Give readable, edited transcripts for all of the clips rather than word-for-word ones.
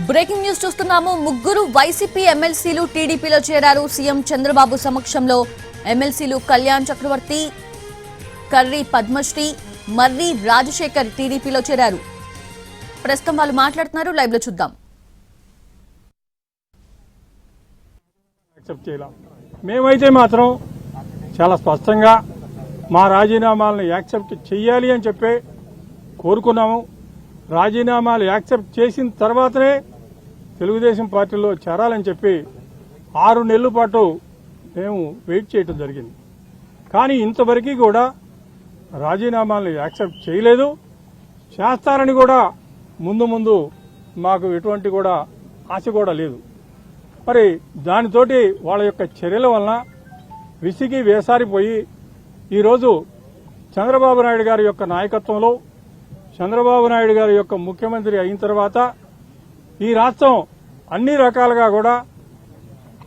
Breaking news చూస్తున్నాము. ముగ్గురు YCP ఎమ్మెల్సీలు టీడీపీలో చేరారు. సీఎం చంద్రబాబు సమక్షంలో ఎమ్మెల్సీలు కళ్యాణ్ చక్రవర్తి, కర్రీ పద్మశ్రీ, మర్రి రాజశేఖర్ టీడీపీలో చేరారు. ప్రస్తుతం వాళ్ళు మాట్లాడుతున్నారు. లైవ్ లో చూద్దాం. మేమైతే మాత్రం చాలా స్పష్టంగా మా రాజీనామాలను యాక్సెప్ట్ చేయాలి అని చెప్పి కోరుకున్నాము. రాజీనామాలు యాక్సెప్ట్ చేసిన తర్వాతనే తెలుగుదేశం పార్టీలో చేరాలని చెప్పి 6 నెలల పాటు మేము వెయిట్ చేయడం జరిగింది. కానీ ఇంతవరకు కూడా రాజీనామాలను యాక్సెప్ట్ చేయలేదు. చేస్తారని కూడా ముందు మాకు ఎటువంటి కూడా ఆశ కూడా లేదు. మరి దానితోటి వాళ్ళ యొక్క చర్యల వలన విసిగి వేసారిపోయి ఈరోజు చంద్రబాబు నాయుడు గారి యొక్క నాయకత్వంలో చంద్రబాబు నాయుడు గారి యొక్క ముఖ్యమంత్రి అయిన తర్వాత ఈ రాష్ట్రం అన్ని రకాలుగా కూడా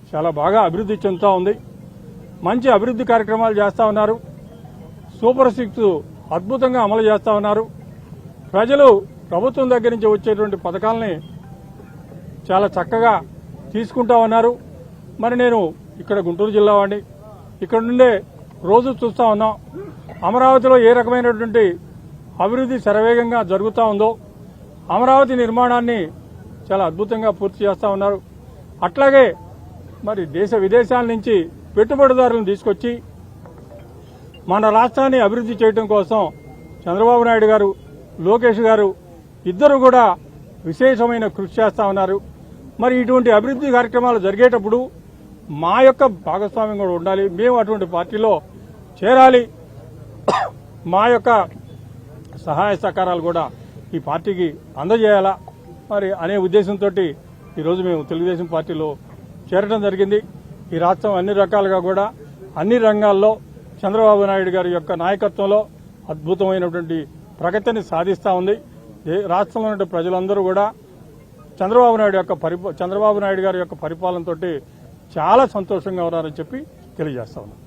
చాలా బాగా అభివృద్ధి చెందుతూ ఉంది. మంచి అభివృద్ధి కార్యక్రమాలు చేస్తూ ఉన్నారు. సూపర్ 6 అద్భుతంగా అమలు చేస్తూ ఉన్నారు. ప్రజలు ప్రభుత్వం దగ్గర నుంచి వచ్చేటువంటి పథకాలని చాలా చక్కగా తీసుకుంటా ఉన్నారు. మరి నేను ఇక్కడ గుంటూరు జిల్లా వాడిని, ఇక్కడ నుండే రోజు చూస్తూ ఉన్నాం అమరావతిలో ఏ రకమైనటువంటి అభివృద్ధి శరవేగంగా జరుగుతూ ఉందో. అమరావతి నిర్మాణాన్ని చాలా అద్భుతంగా పూర్తి చేస్తూ ఉన్నారు. అట్లాగే మరి దేశ విదేశాల నుంచి పెట్టుబడిదారులను తీసుకొచ్చి మన రాష్ట్రాన్ని అభివృద్ధి చేయడం కోసం చంద్రబాబు నాయుడు గారు, లోకేష్ గారు ఇద్దరు కూడా విశేషమైన కృషి చేస్తూ ఉన్నారు. మరి ఇటువంటి అభివృద్ధి కార్యక్రమాలు జరిగేటప్పుడు మా యొక్క భాగస్వామ్యం కూడా ఉండాలి. మేము అటువంటి పార్టీలో చేరాలి. మా యొక్క సహాయ సహకారాలు కూడా ఈ పార్టీకి అందజేయాలా మరి అనే ఉద్దేశంతో ఈరోజు మేము తెలుగుదేశం పార్టీలో చేరడం జరిగింది. ఈ రాష్ట్రం అన్ని రకాలుగా కూడా అన్ని రంగాల్లో చంద్రబాబు నాయుడు గారి యొక్క నాయకత్వంలో అద్భుతమైనటువంటి ప్రగతిని సాధిస్తూ ఉంది. రాష్ట్రంలో ఉన్న ప్రజలందరూ కూడా చంద్రబాబు నాయుడు గారి యొక్క పరిపాలనతో చాలా సంతోషంగా ఉన్నారని చెప్పి తెలియజేస్తా ఉన్నాం.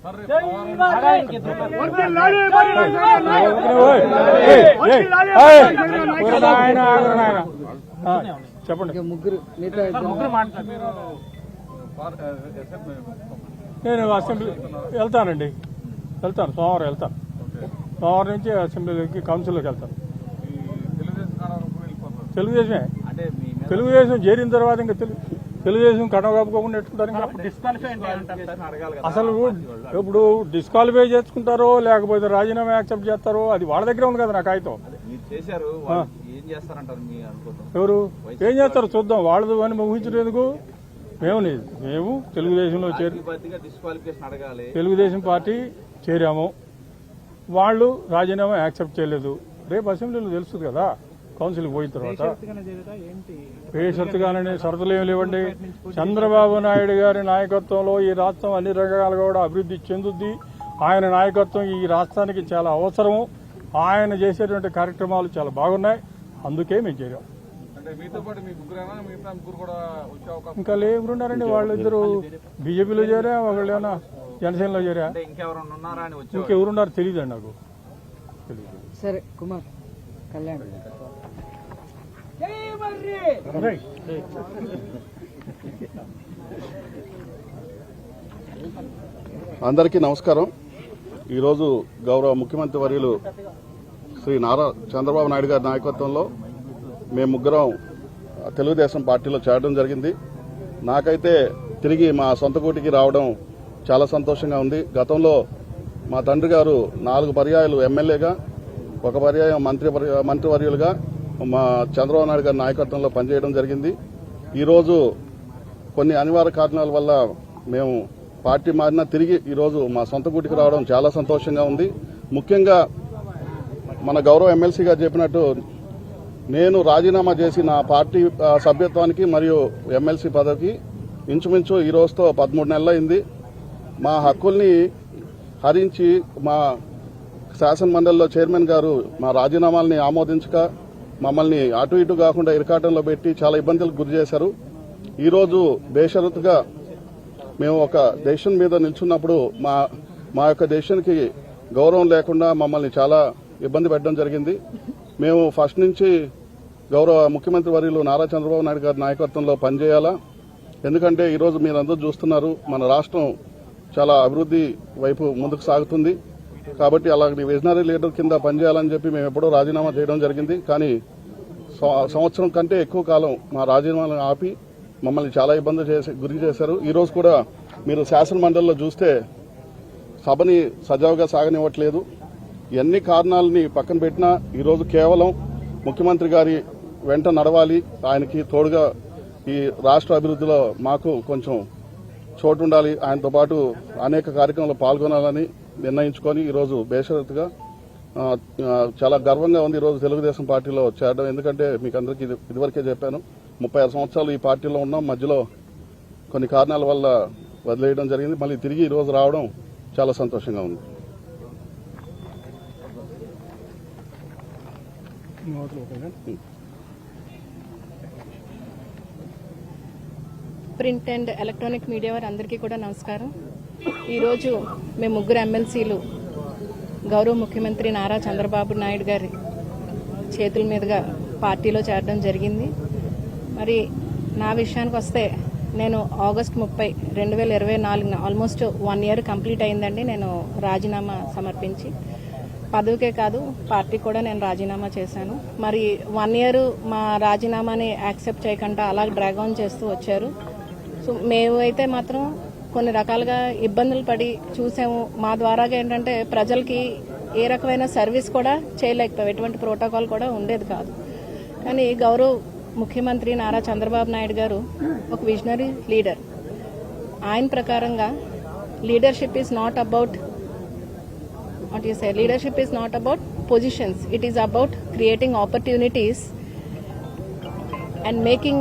చెప్పండి. నేను అసెంబ్లీ వెళ్తాను. సోమవారం వెళ్తాను. సోమవారం నుంచి అసెంబ్లీకి కౌన్సిల్లోకి వెళ్తాను. తెలుగుదేశం చేరిన తర్వాత ఇంకా తెలుగుదేశం కడవ కప్పుకోకుండా ఎట్టుకుంటారు. అసలు ఇప్పుడు డిస్క్వాలిఫై చేసుకుంటారో లేకపోతే రాజీనామా యాక్సెప్ట్ చేస్తారో అది వాళ్ళ దగ్గర ఉంది కదా. నా కాగితం ఎవరు ఏం చేస్తారు చూద్దాం. వాళ్ళది అని ఊహించలేదు. మేము తెలుగుదేశంలో తెలుగుదేశం పార్టీ చేరాము. వాళ్ళు రాజీనామా యాక్సెప్ట్ చేయలేదు. రేపు అసెంబ్లీలో తెలుస్తుంది కదా కౌన్సిల్కి పోయిన తర్వాత. బేషరతుగానే షరతులు ఏమి లేవండి. చంద్రబాబు నాయుడు గారి నాయకత్వంలో ఈ రాష్ట్రం అన్ని రకాలుగా కూడా అభివృద్ధి చెందుద్ది. ఆయన నాయకత్వం ఈ రాష్ట్రానికి చాలా అవసరము. ఆయన చేసేటువంటి కార్యక్రమాలు చాలా బాగున్నాయి. అందుకే మేము చేరాం. ఇంకా లేవున్నారండి. వాళ్ళిద్దరు బీజేపీలో చేరా, ఒకళ్ళు ఏమన్నా జనసేనలో చేరా, ఇంకెవరున్నారు తెలియదండి నాకు. తెలియదు. సరే కుమార్ కళ్యాణ్ అందరికీ నమస్కారం. ఈరోజు గౌరవ ముఖ్యమంత్రి వర్యులు శ్రీ నారా చంద్రబాబు నాయుడు గారి నాయకత్వంలో మేము ముగ్గురం తెలుగుదేశం పార్టీలో చేరడం జరిగింది. నాకైతే తిరిగి మా సొంత గూటికి రావడం చాలా సంతోషంగా ఉంది. గతంలో మా తండ్రి గారు 4 పర్యాయాలు ఎమ్మెల్యేగా, 1 పర్యాయం మంత్రివర్యులుగా మా చంద్రబాబు నాయుడు గారి నాయకత్వంలో పనిచేయడం జరిగింది. ఈరోజు కొన్ని అనివార్య కారణాల వల్ల మేము పార్టీ మారినా తిరిగి ఈరోజు మా సొంత గూటికి రావడం చాలా సంతోషంగా ఉంది. ముఖ్యంగా మన గౌరవ ఎమ్మెల్సీ గారు చెప్పినట్టు నేను రాజీనామా చేసి నా పార్టీ సభ్యత్వానికి మరియు ఎమ్మెల్సీ పదవికి ఇంచుమించు ఈ రోజుతో 13 నెలలు అయింది. మా హక్కుల్ని హరించి మా శాసనమండలిలో చైర్మన్ గారు మా రాజీనామాల్ని ఆమోదించక మమ్మల్ని అటు ఇటు కాకుండా ఇరకాటంలో పెట్టి చాలా ఇబ్బందులకు గురి చేశారు. ఈరోజు బేషరతుగా మేము ఒక డెసిషన్ మీద నిల్చున్నప్పుడు మా యొక్క డెసిషన్కి గౌరవం లేకుండా మమ్మల్ని చాలా ఇబ్బంది పెట్టడం జరిగింది. మేము ఫస్ట్ నుంచి గౌరవ ముఖ్యమంత్రి వర్యులు నారా చంద్రబాబు నాయుడు గారి నాయకత్వంలో పనిచేయాలా. ఎందుకంటే ఈరోజు మీరందరూ చూస్తున్నారు, మన రాష్ట్రం చాలా అభివృద్ధి వైపు ముందుకు సాగుతుంది. కాబట్టి అలాంటి విజనరీ లీడర్ కింద పనిచేయాలని చెప్పి మేము ఎప్పుడో రాజీనామా చేయడం జరిగింది. కానీ సంవత్సరం కంటే ఎక్కువ కాలం మా రాజీనామాలను ఆపి మమ్మల్ని చాలా ఇబ్బంది గురి చేశారు. ఈరోజు కూడా మీరు శాసన మండలిలో చూస్తే సభని సజావుగా సాగనివ్వట్లేదు. ఎన్ని కారణాలని పక్కన పెట్టినా ఈరోజు కేవలం ముఖ్యమంత్రి గారి వెంట నడవాలి, ఆయనకి తోడుగా ఈ రాష్ట్ర అభివృద్ధిలో మాకు కొంచెం చోటు ఉండాలి, ఆయనతో పాటు అనేక కార్యక్రమాల్లో పాల్గొనాలని నిర్ణయించుకొని ఈరోజు బేషరతుగా చాలా గర్వంగా ఉంది ఈరోజు తెలుగుదేశం పార్టీలో చేరడం. ఎందుకంటే మీకు అందరికీ ఇదివరకే చెప్పాను, 36 సంవత్సరాలు ఈ పార్టీలో ఉన్నాం. మధ్యలో కొన్ని కారణాల వల్ల వదిలేయడం జరిగింది. మళ్ళీ తిరిగి ఈరోజు రావడం చాలా సంతోషంగా ఉంది. ప్రింట్ అండ్ ఎలక్ట్రానిక్ మీడియా వారు అందరికీ కూడా నమస్కారం. ఈరోజు మేము ముగ్గురు ఎమ్మెల్సీలు గౌరవ ముఖ్యమంత్రి నారా చంద్రబాబు నాయుడు గారి చేతుల మీదుగా పార్టీలో చేరడం జరిగింది. మరి నా విషయానికి వస్తే నేను ఆగస్టు 30, 2024 ఆల్మోస్ట్ 1 ఇయర్ కంప్లీట్ అయిందండి నేను రాజీనామా సమర్పించి. పదవికే కాదు పార్టీ కూడా నేను రాజీనామా చేశాను. మరి 1 ఇయర్ మా రాజీనామాని యాక్సెప్ట్ చేయకుండా అలా డ్రాగ్ ఆన్ చేస్తూ వచ్చారు. సో మేము అయితే మాత్రం కొన్ని రకాలుగా ఇబ్బందులు పడి చూసాము. మా ద్వారాగా ఏంటంటే ప్రజలకి ఏ రకమైన సర్వీస్ కూడా చేయలేకపోయాం, ఎటువంటి ప్రోటోకాల్ కూడా ఉండేది కాదు. కానీ గౌరవ ముఖ్యమంత్రి నారా చంద్రబాబు నాయుడు గారు ఒక విజనరీ లీడర్. ఆయన ప్రకారంగా leadership is not about leadership is not about positions, it is about creating opportunities and making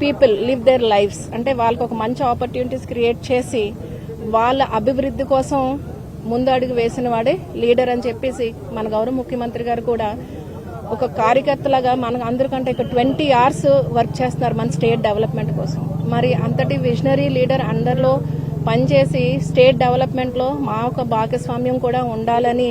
people live their lives. అంటే వాళ్ళకి ఒక మంచి ఆపర్చునిటీస్ క్రియేట్ చేసి వాళ్ళ అభివృద్ధి కోసం ముందు అడుగు వేసిన వాడే లీడర్ అని చెప్పేసి మన గౌరవ ముఖ్యమంత్రి గారు కూడా ఒక కార్యకర్తలాగా మన అందరికంటే ఇక 20 hours వర్క్ చేస్తున్నారు మన స్టేట్ డెవలప్మెంట్ కోసం. మరి అంతటి విజనరీ లీడర్ అండర్లో పనిచేసి స్టేట్ డెవలప్మెంట్లో మా ఒక భాగస్వామ్యం కూడా ఉండాలని